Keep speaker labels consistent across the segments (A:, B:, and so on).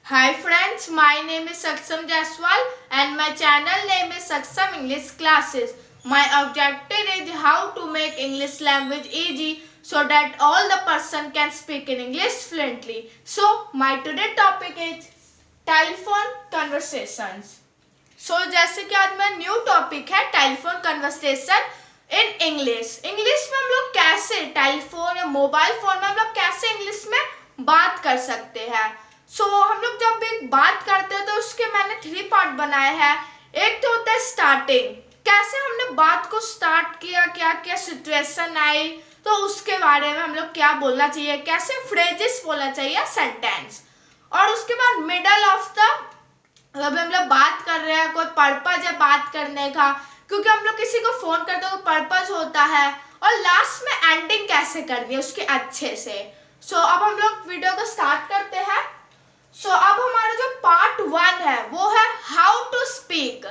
A: Hi friends, my name is Saksam Jaiswal and my channel name is Saksam English Classes. My objective is how to make English language easy so that all the person can speak in English fluently. So my today topic is telephone conversations. जैसे कि आज मेरा new topic है telephone conversation in English. English में हम लोग कैसे telephone या मोबाइल फोन में हम लोग कैसे इंग्लिश में बात कर सकते हैं। हम लोग जब भी बात करते हैं तो उसके मैंने 3 पार्ट बनाए हैं। एक तो होता है स्टार्टिंग, कैसे हमने बात को स्टार्ट किया, क्या क्या सिचुएशन आई, तो उसके बारे में हम लोग क्या बोलना चाहिए, कैसे फ्रेजेस बोलना चाहिए, सेंटेंस। और उसके बाद मिडल ऑफ द, अभी हम लोग बात कर रहे हैं, कोई पर्पज है बात करने का, क्योंकि हम लोग किसी को फोन करते हैं पर्पज होता है। और लास्ट में एंडिंग कैसे करनी है उसके अच्छे से। अब हम लोग वीडियो को स्टार्ट करते हैं। अब हमारा जो पार्ट 1 है वो है how to speak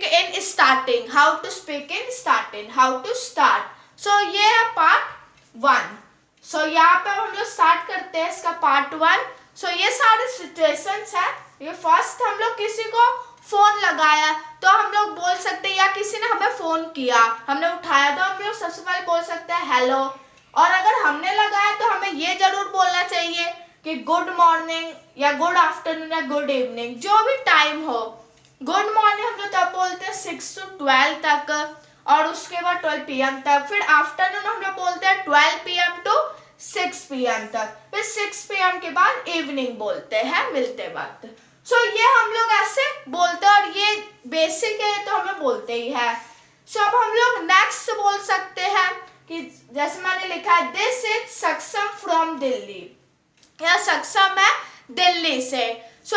A: in starting, how to speak in starting, how to start. ये है पार्ट 1। यहाँ पे हम लोग स्टार्ट करते हैं इसका पार्ट 1। ये सारे सिचुएशंस है। ये फर्स्ट, हम लोग किसी को फोन लगाया तो हम लोग बोल सकते हैं, या किसी ने हमें फोन किया हमने उठाया तो हम लोग सबसे पहले बोल सकते हैं हेलो। और अगर हमने लगाया तो हमें ये जरूर बोलना चाहिए कि गुड मॉर्निंग या गुड आफ्टरनून या गुड इवनिंग, जो भी टाइम हो। गुड मॉर्निंग हम लोग तब बोलते हैं 6 to 12 तक, और उसके बाद 12 PM तक। फिर आफ्टरनून हम लोग बोलते हैं 12 PM to 6 PM तक। फिर 6 PM के बाद इवनिंग बोलते हैं मिलते वक्त। ये हम लोग ऐसे बोलते हैं, और ये बेसिक है तो हमें बोलते ही है। अब हम लोग नेक्स्ट बोल सकते हैं कि जैसे मैंने लिखा है, दिस इज सक्षम फ्रॉम दिल्ली, या सक्षम है दिल्ली से।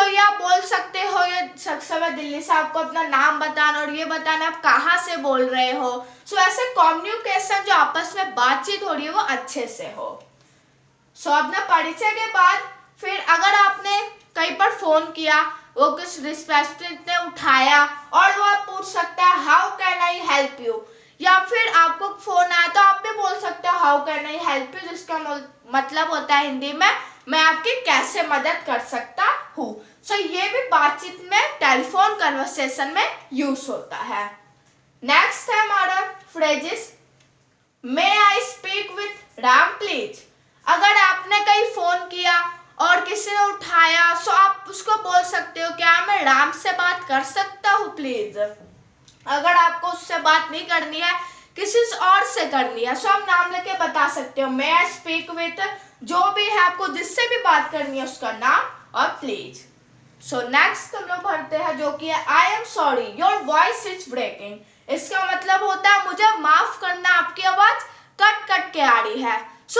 A: यह बोल सकते हो, ये सक्षम है दिल्ली से, आपको अपना नाम बताना और ये बताना आप कहाँ से बोल रहे हो। ऐसे कम्युनिकेशन जो आपस में बातचीत हो रही है वो अच्छे से हो। अपना परिचय के बाद फिर अगर आपने कहीं पर फोन किया, वो कुछ रिस्पेक्टेड ने उठाया, और वो आप पूछ सकता है how can I help you, या फिर आपको फोन आया तो आप भी बोल सकते हो how can I help you, जिसका मतलब होता है हिंदी में मैं आपकी कैसे मदद कर सकता हूँ। ये भी बातचीत में टेलीफोन कन्वर्सेशन में यूज होता है। नेक्स्ट है हमारा phrases, may I speak with Ram please. अगर आपने कहीं फोन किया और किसी ने उठाया आप उसको बोल सकते हो क्या मैं राम से बात कर सकता हूँ प्लीज। अगर आपको उससे बात नहीं करनी है, किसी और से करनी है, आप नाम लेके बता सकते हो मे आई स्पीक विथ, जो भी है आपको जिससे भी बात करनी है उसका नाम और प्लीज। नेक्स्ट हम लोग भरते हैं जो कि है I am sorry your voice is breaking. इसका मतलब होता है मुझे माफ करना, आपकी आवाज कट कट के आ रही है।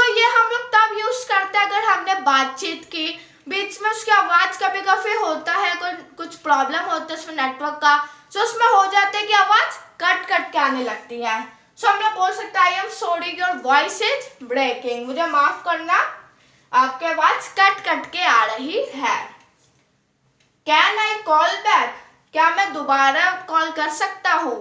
A: ये हम लोग तब यूज करते हैं अगर हमने बातचीत की, बीच में उसकी आवाज कभी कभी होता है कुछ प्रॉब्लम होता है उसमें नेटवर्क का, उसमें हो जाता है कि आवाज कट कट के आने लगती है। हम लोग बोल सकते हैं I am sorry your voice is breaking, मुझे माफ करना आपकी आवाज कट कट के आ रही है। कैन आई कॉल बैक, क्या मैं दोबारा कॉल कर सकता हूँ।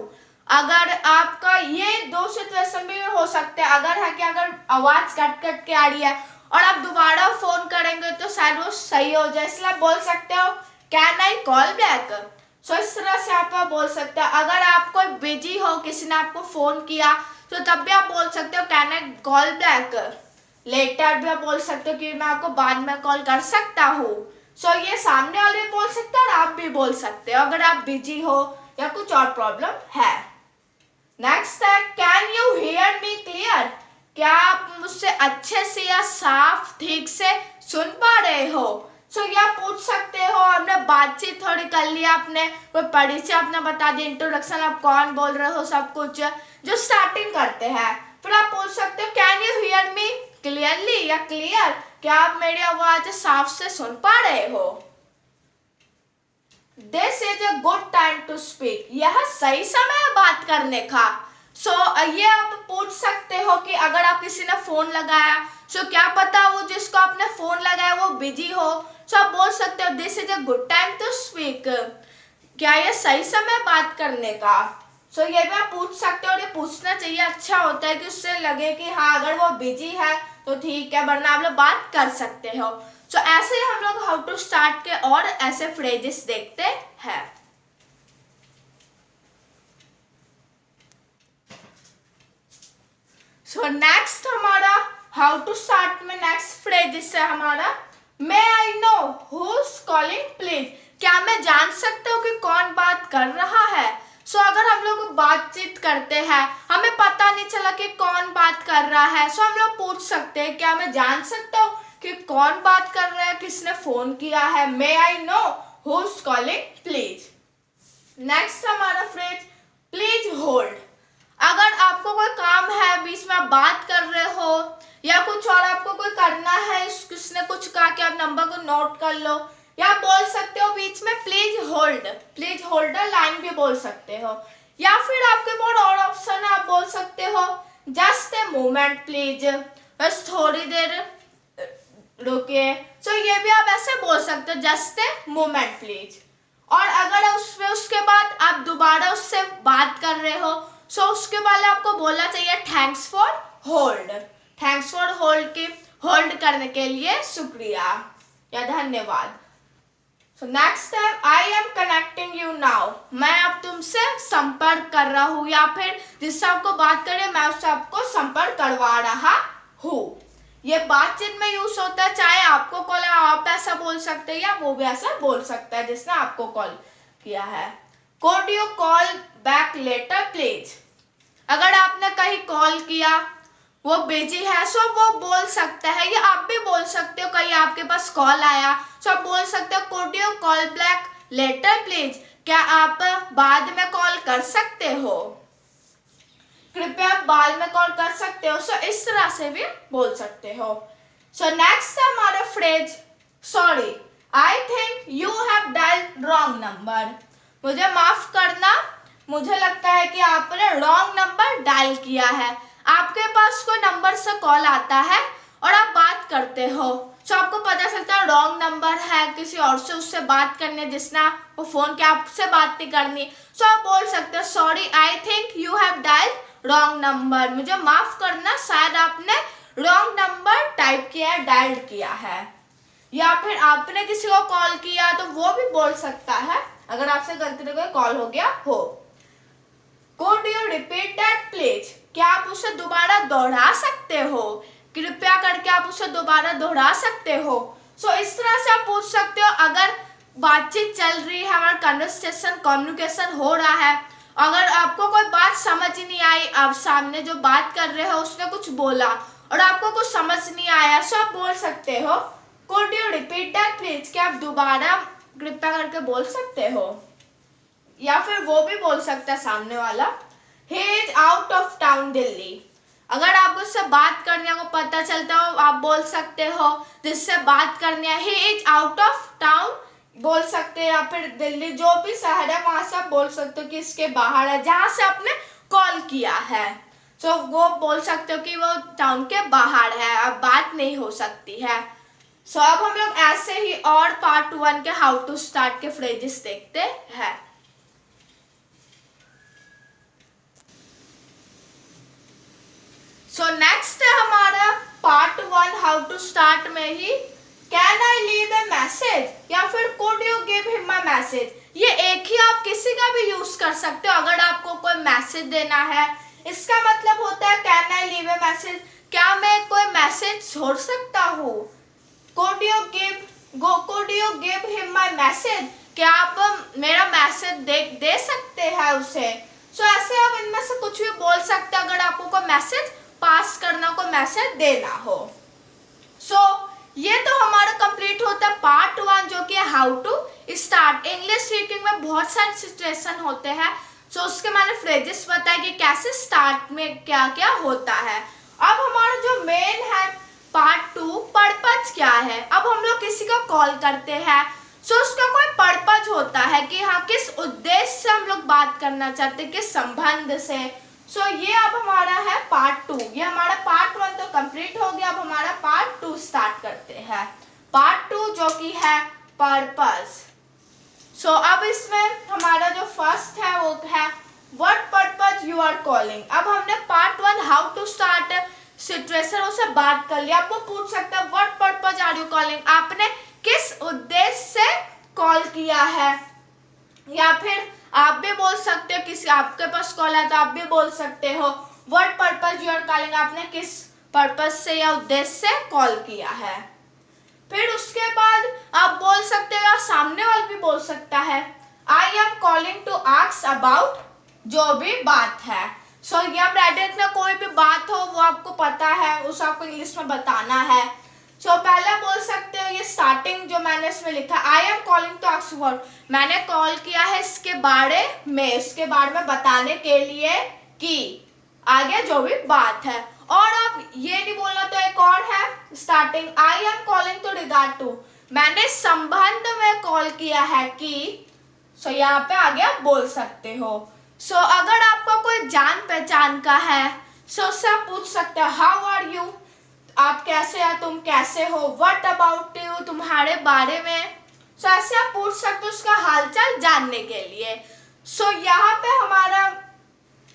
A: अगर आपका ये 2 सिचुएशन भी हो सकते हैं, अगर है कि अगर आवाज कट कट के आ रही है और आप दोबारा फोन करेंगे तो शायद वो सही हो जाए, इसलिए बोल सकते हो कैन आई कॉल बैक। इस तरह से आप बोल सकते हो। अगर आप कोई बिजी हो, किसी ने आपको फोन किया तो तब भी आप बोल सकते हो can I call back. Later भी आप बोल सकते हो कि मैं आपको बाद में कॉल कर सकता हूँ। ये सामने वाले भी बोल सकते हैं और आप भी बोल सकते हो अगर आप बिजी हो या कुछ और प्रॉब्लम है। नेक्स्ट है can you hear me clear, क्या आप मुझसे अच्छे से या साफ ठीक से सुन पा रहे हो। यह पूछ सकते हो, हमने बातचीत थोड़ी कर लिया, आपने कोई परिचय आपने बता दिया, इंट्रोडक्शन आप कौन बोल रहे हो, सब कुछ जो स्टार्टिंग करते हैं। फिर आप पूछ सकते हो can you hear me clearly या क्लियर, क्या आप मेरी आवाज साफ से सुन पा रहे हो। This is a good time to speak, यह सही समय है बात करने का। ये आप पूछ सकते हो कि अगर आप किसी ने फोन लगाया क्या पता वो जिसको आपने फोन लगाया वो बिजी हो, आप बोल सकते हो this is a good time to speak, क्या यह सही समय बात करने का। ये भी आप पूछ सकते हो, और ये पूछना चाहिए, अच्छा होता है कि उससे लगे कि हाँ अगर वो बिजी है तो ठीक है, वरना आप लोग बात कर सकते हो। सो ऐसे ही हम लोग हाउ टू स्टार्ट के और ऐसे फ्रेजेस देखते हैं। सो नेक्स्ट हमारा हाउ टू स्टार्ट में नेक्स्ट फ्रेजेस है हमारा may I know who's calling please. क्या मैं जान सकता हूँ कि कौन बात कर रहा है। सो अगर हम लोग बातचीत करते हैं, हमें पता नहीं चला कि कौन बात कर रहा है, सो हम लोग पूछ सकते हैं क्या मैं जान सकता हूँ कि कौन बात कर रहा है, किसने फोन किया है। May I know who's calling please. Next हमारा फ्रेज प्लीज होल्ड। अगर आपको कोई काम है, बीच में आप बात कर रहे हो या कुछ और आपको कोई करना है, किसने कुछ कहा कि आप नंबर को नोट कर लो, या आप बोल सकते हो बीच में प्लीज होल्ड लाइन भी बोल सकते हो, या फिर आपके पास और ऑप्शन है, आप बोल सकते हो जस्ट ए मोमेंट प्लीज, बस थोड़ी देर रुकिए। सो ये भी आप ऐसे बोल सकते हो जस्ट ए मोमेंट प्लीज। और अगर उसके बाद आप दोबारा उससे बात कर रहे हो, सो उसके बाद आपको बोलना चाहिए thanks for hold. Thanks for hold करने के लिए शुक्रिया या धन्यवाद। सो नेक्स्ट है I am connecting you now. मैं अब तुमसे संपर्क कर रहा हूँ, या फिर जिससे आपको बात करें मैं उससे आपको संपर्क करवा रहा हूँ। ये बातचीत में यूज होता है, चाहे आपको कॉल आप ऐसा बोल सकते हैं या वो भी ऐसा बोल सकता है जिसने आपको कॉल किया है। Code you call back letter please. अगर आपने कहीं कॉल किया, वो बिजी है, सो वो बोल सकता है, या आप भी बोल सकते हो कहीं आपके पास कॉल आया, सो आप बोल सकते हो code you call back letter please. क्या आप बाद में कॉल कर सकते हो, कृपया आप बाद में कॉल कर सकते हो। सो इस तरह से भी बोल सकते हो। सो नेक्स्ट है हमारा phrase sorry I think you have dialled wrong number. मुझे माफ करना, मुझे लगता है कि आपने रॉन्ग नंबर डायल किया है। आपके पास कोई नंबर से कॉल आता है और आप बात करते हो, सो आपको पता चलता है रॉन्ग नंबर है, किसी और से उससे बात करने जिसने वो फोन किया, आपसे बात नहीं करनी। सो आप बोल सकते हो sorry I think you have dialled wrong number. मुझे माफ करना, शायद आपने रॉन्ग नंबर टाइप किया है, डायल किया है। या फिर आपने किसी को कॉल किया तो वो भी बोल सकता है अगर आपसे गलती से कोई कॉल हो गया हो। Could you repeat that please? क्या आप उसे दोबारा दोहरा सकते हो, कृपया करके आप उसे दोबारा दोहरा सकते हो। सो इस तरह से आप पूछ सकते हो। अगर बातचीत चल रही है, हमारा कन्वर्सेशन कम्युनिकेशन हो रहा है, अगर आपको कोई बात समझ नहीं आई, आप सामने जो बात कर रहे हो उसने कुछ बोला और आपको कुछ समझ नहीं आया, सो आप बोल सकते हो Could you repeat that please? क्या आप दोबारा कृपया करके बोल सकते हो। या फिर वो भी बोल सकता है सामने वाला he is out of town Delhi. अगर आपको उससे बात करने को पता चलता हो, आप बोल सकते हो जिससे बात करनी है he is out of town बोल सकते हैं, या फिर दिल्ली जो भी शहर है वहां से आप बोल सकते हो कि इसके बाहर है जहां से आपने कॉल किया है। तो वो बोल सकते हो कि वो टाउन के बाहर है, अब बात नहीं हो सकती है। सो अब हम लोग ऐसे ही और पार्ट 1 के हाउ टू स्टार्ट के फ्रेजेस देखते हैं। सो नेक्स्ट है हमारा पार्ट 1 हाउ टू स्टार्ट में he can I leave A message या फिर could you give him a message. ये एक ही आप किसी का भी यूज कर सकते हो अगर आपको कोई मैसेज देना है। इसका मतलब होता है can I leave A message, क्या मैं कोई मैसेज छोड़ सकता हूँ। Could you give him my message, क्या आप मेरा मैसेज दे सकते हैं उसे। सो ऐसे आप इनमें से कुछ भी बोल सकते हैं अगर आपको कोई मैसेज पास करना, कोई मैसेज देना हो। सो ये तो हमारा कंप्लीट होता है पार्ट 1 जो कि how to start. English speaking में बहुत सारे सिचुएशन होते हैं, सो उसके मैंने फ्रेजेस बताया कि कैसे स्टार्ट में क्या क्या होता है। अब हमारा जो मेन है पार्ट 2 पर्पज क्या है। अब हम लोग किसी को कॉल करते हैं, सो उसका कोई पर्पज होता है कि हाँ किस उद्देश्य से हम लोग बात करना चाहते हैं, किस संबंध से। सो ये अब हमारा है पार्ट 2। ये हमारा पार्ट 1 तो कंप्लीट हो गया, अब हमारा पार्ट 2 स्टार्ट करते हैं। पार्ट 2 जो कि है पर्पज। सो अब इसमें हमारा जो फर्स्ट है वो है what purpose you are calling. अब हमने part 1 how to start situation उससे बात कर लिया। आपको पूछ सकता है what purpose are you calling, आपने किस उद्देश्य से कॉल किया है। या फिर आप भी बोल सकते हो, किसी आपके पास कॉल है तो आप भी बोल सकते हो what purpose you are calling, आपने किस पर्पज से या उद्देश्य से कॉल किया है। फिर उसके बाद आप बोल सकते हो या सामने वाला भी बोल सकता है I am calling to ask about, जो भी बात है। सो या ब्रैकेट में कोई भी बात हो वो आपको पता है, उसे आपको इंग्लिश में बताना है। सो पहले बोल सकते हो ये स्टार्टिंग जो मैंने इसमें लिखा I am calling to ask about, मैंने कॉल किया है इसके बारे में, इसके बारे में बताने के लिए कि आगे जो भी बात है। और अब ये नहीं बोलना तो एक और है starting I am calling to regard to, मैंने संबंध में कॉल किया है कि। सो यहाँ पे आगे आप बोल सकते हो। सो अगर आपको कोई जान पहचान का है सो उससे आप पूछ सकते हो हाउ आर यू, आप कैसे हैं, तुम कैसे हो। व्हाट अबाउट यू, तुम्हारे बारे में। सो ऐसे आप पूछ सकते हो उसका हालचाल जानने के लिए। सो यहाँ पे हमारा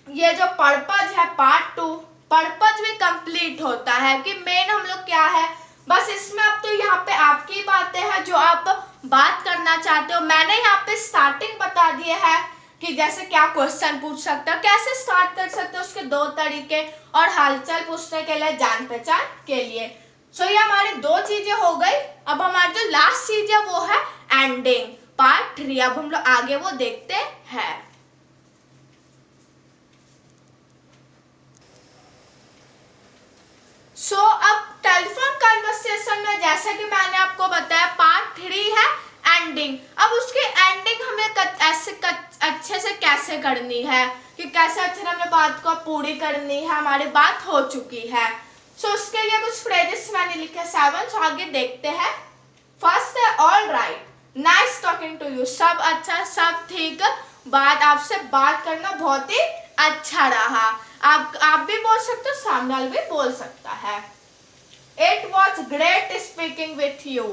A: ये जो पर्पज है पार्ट 2, पर्पज भी कंप्लीट होता है कि मेन हम लोग क्या है। बस इसमें अब तो यहाँ पे आपकी बातें हैं जो आप बात करना चाहते हो। मैंने यहाँ पे स्टार्टिंग बता दिए है कि जैसे क्या क्वेश्चन पूछ सकते हो, कैसे स्टार्ट कर सकते हो, उसके 2 तरीके, और हालचाल पूछने के लिए, जान पहचान के लिए। सो ये हमारी 2 चीजें हो गई। अब हमारी जो लास्ट चीज है वो है एंडिंग, पार्ट 3। अब हम लोग आगे वो देखते हैं। सो अब टेलीफोन कन्वर्सेशन में जैसे कि मैंने आपको बताया पार्ट 3 है एंडिंग। अब उसकी एंडिंग हमें अच्छे से कैसे करनी है, कि कैसे अच्छे से हमें बात को पूरी करनी है, हमारी बात हो चुकी है। सो उसके लिए कुछ फ्रेजेस मैंने लिखे 7। सो आगे देखते हैं। फर्स्ट है all right, nice talking to you, सब अच्छा, सब ठीक, बात आपसे बात करना बहुत ही अच्छा रहा। आप भी बोल सकते हो, सामने वाला भी बोल सकता है। It was great speaking with you,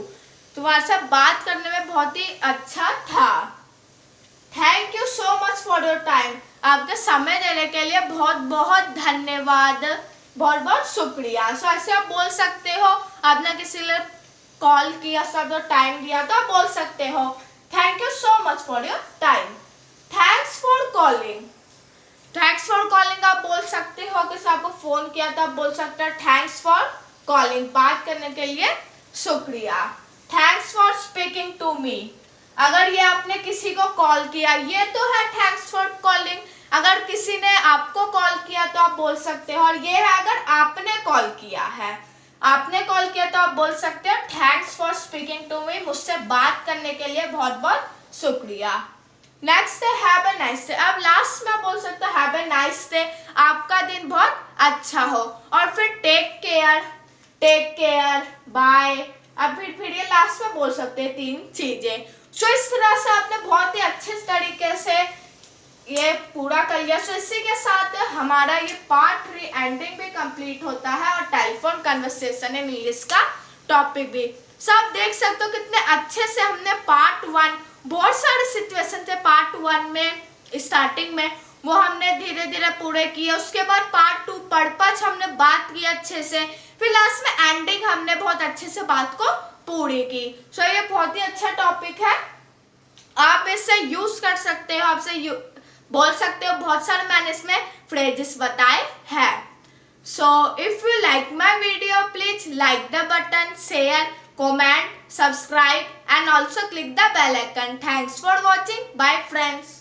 A: तुम्हारे साथ बात करने में बहुत ही अच्छा था। Thank you so much for your time, आपके समय देने के लिए बहुत बहुत धन्यवाद, बहुत बहुत शुक्रिया। सो ऐसे आप बोल सकते हो, आपने किसी ने कॉल किया, सब टाइम दिया तो आप बोल सकते हो thank you so much for your time. Thanks for calling, thanks for calling आप बोल सकते हो, किसी आपको फोन किया तो आप बोल सकते हो थैंक्स फॉर कॉलिंग, बात करने के लिए शुक्रिया। Thanks for speaking to me, अगर ये आपने किसी को कॉल किया, ये तो है थैंक्स फॉर कॉलिंग। अगर किसी ने आपको कॉल किया तो आप बोल सकते हो, और ये है अगर आपने कॉल किया है, आपने कॉल किया तो आप बोल सकते हो thanks for speaking to me, मुझसे बात करने के लिए बहुत बहुत शुक्रिया। नेक्स्ट है हैव अ नाइस डे, अब लास्ट में बोल सकते हो हैव अ नाइस डे, आपका दिन बहुत अच्छा हो। और फिर टेक केयर, बाय, अब फिर ये लास्ट में बोल सकते हैं 3 चीजें। सो इस तरह से आपने बहुत ही अच्छे तरीके से ये पूरा कर लिया। सो इसी के साथ हमारा ये पार्ट 3 एंडिंग भी कंप्लीट होता है, और टेलीफोन कन्वर्सेशन इन इंग्लिश का टॉपिक भी। सब देख सकते हो कितने अच्छे से हमने पार्ट 1, बहुत सारे सिचुएशन थे पार्ट 1 में स्टार्टिंग में, वो हमने धीरे धीरे पूरे किए। उसके बाद पार्ट 2 पर्पज हमने बात की अच्छे से, फिर लास्ट में एंडिंग हमने बहुत अच्छे से बात को पूरी की। सो ये बहुत ही अच्छा टॉपिक है, आप इससे यूज कर सकते हो, आपसे बोल सकते हो, बहुत सारे मैंने इसमें फ्रेजेस बताए हैं। So if you like my video please like the button, share, comment, subscribe and also click the bell icon. Thanks for watching. Bye friends.